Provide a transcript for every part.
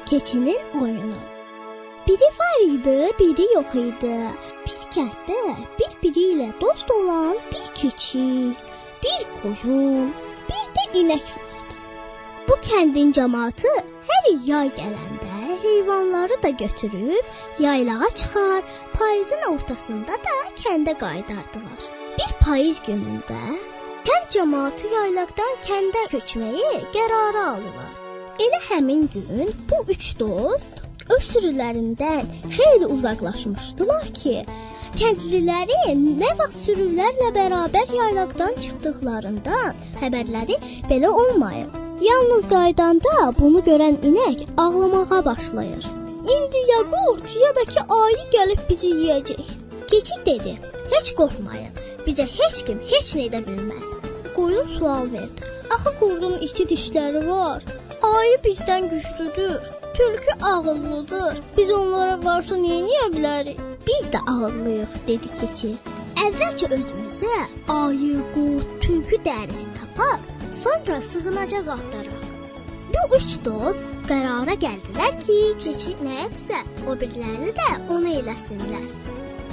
Keçinin oyunu. Biri var idi, biri yox idi. Bir kənddə bir-biri ilə dost olan bir keçi, bir qoyun, bir də inək vardı. Bu kəndin cəmaatı hər yay gələndə heyvanları da götürüb yaylağa çıxar, payızın ortasında da kəndə qayıdardılar. Bir payız günündə kənd cəmaatı yaylaqdan kəndə köçməyi qərara aldılar. Elə həmin gün bu üç dost öz sürülərindən xeyli uzaqlaşmışdılar ki, kəndliləri nə vaxt sürülərlə bərabər yaylaqdan çıxdıqlarından xəbərləri belə olmayıb. Yalnız qaydanda bunu görən inək ağlamağa başlayır. İndi ya qurd ya da ki ayı gəlib bizi yeyəcək. Keçi dedi, heç qorxmayın, bizə heç kim heç nə edə bilməz. Qoyun sual verdi, axı qurdun iti dişləri var, ayı bizdən güclüdür, tülkü ağıllıdır, biz onlara qarşı nə edə bilərik? Biz də ağıllıyıq, dedi keçi. Əvvəlcə özümüzə ayı, qurd, tülkü dərisi tapaq, sonra sığınacaq axtaraq. Bu üç dost qərara gəldilər ki, keçi nə etsə, o biriləri də onu eləsinlər.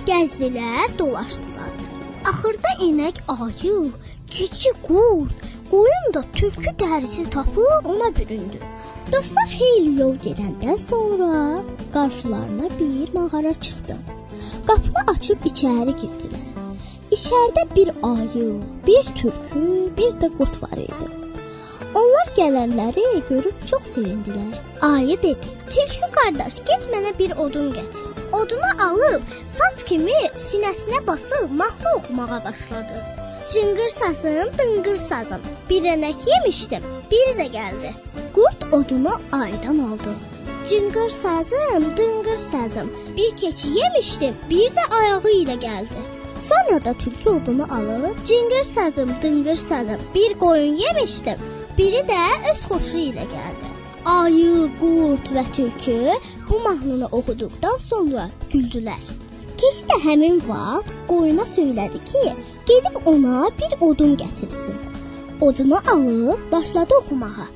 Gəzdilər, dolaşdılar. Axırda inək ayı, keçi qurd, qoyun da tülkü dərisi tapıb ona büründü. Dostlar xeyli yol gedəndən sonra qarşılarına bir mağara çıxdı. Qapını açıb içəri girdilər. İçəridə bir ayı, bir tülkü, bir də qurd var idi. Onlar gələnləri görüb çox sevindilər. Ayı dedi, tülkü qardaş, get mənə bir odun gətir. Odunu alıb saz kimi sinəsinə basıb mahnı oxumağa başladı. Cıngır sazım, dıngır sazım, bir ənək yemişdim, biri də gəldi. Qurd odunu aydan aldı. Cıngır sazım, dıngır sazım, bir keçi yemişdim, bir də ayağı ilə gəldi. Sonra da tülkü odunu alıb, cıngır sazım, dıngır sazım, bir qoyun yemişdim, biri də öz xoşu ilə gəldi. Ayı, qurd və tülkü bu mahnını oxuduqdan sonra güldülər. Keçi də həmin vaxt qoyuna söylədi ki, gedib ona bir odun gətirsin. Odunu alıb başladı oxumağa.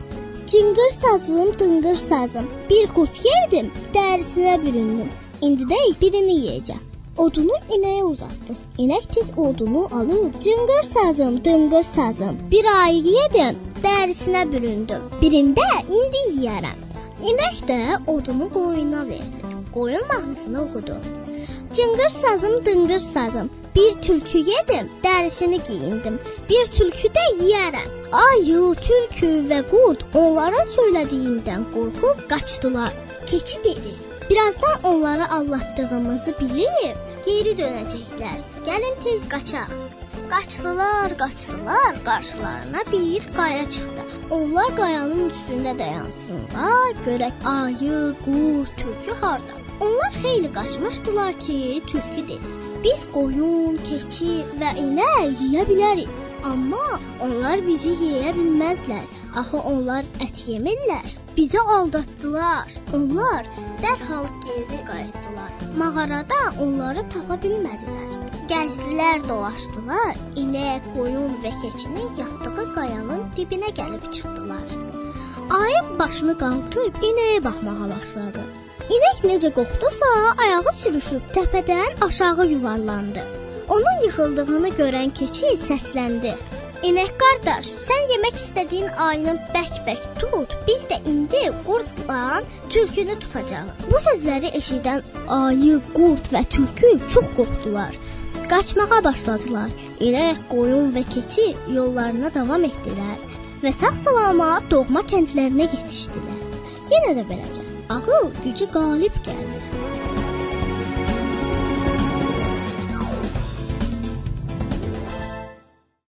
Cıngır sazım, dıngır sazım, bir qurd yedim, dərisinə büründüm. İndi də birini yeyəcəm. Odunu inəyə uzatdı. İnək tez odunu alıb, cıngır sazım, dıngır sazım, bir ayı yedim, dərisinə büründüm. Birində indi yeyərəm. İnək də odunu qoyuna verdi. Qoyun mahnısını oxudu. Cıngır sazım, dıngır sazım, bir tülkü yedim, dərisini giyindim, bir tülkü də yeyərəm. Ayı, tülkü və qurd onların söylədiyindən qorxub qaçdılar. Keçi dedi, birazdan onları aldatdığımızı bilib geri dönəcəklər. Gəlin tez qaçaq. Qaçdılar, qarşılarına bir qaya çıxdı. Onlar qayanın üstündə dayansınlar, görək ayı, qurd, tülkü harda. Onlar xeyli qaçmışdılar ki, tülkü dedi, biz qoyun, keçi və inək yeyə bilərik, amma onlar bizi yeyə bilməzlər. Axı onlar ət yemirlər. Bizi aldatdılar. Onlar dərhal geri qayıtdılar. Mağarada onları tapa bilmədilər. Gəzdilər, dolaşdılar. İnək, qoyun və keçinin yatdığı qayanın dibinə gəlib çıxdılar. Ayı başını qaldırıb inəyə baxmağa başladı. İnək necə qorxdusa, ayağı sürüşüb təpədən aşağı yuvarlandı. Onun yıxıldığını görən keçi səsləndi. İnək qardaş, sən yemək istədiyin ayını bək-bək tut, biz də indi qurdla tülkünü tutacağıq. Bu sözləri eşidən ayı, qurd və tülkü çox qorxdular. Qaçmağa başladılar. İnək, qoyun və keçi yollarına davam etdilər və sağ-salamat doğma kəndlərinə yetişdilər. Yenə də beləcə ağıl gücü qalib gəldi.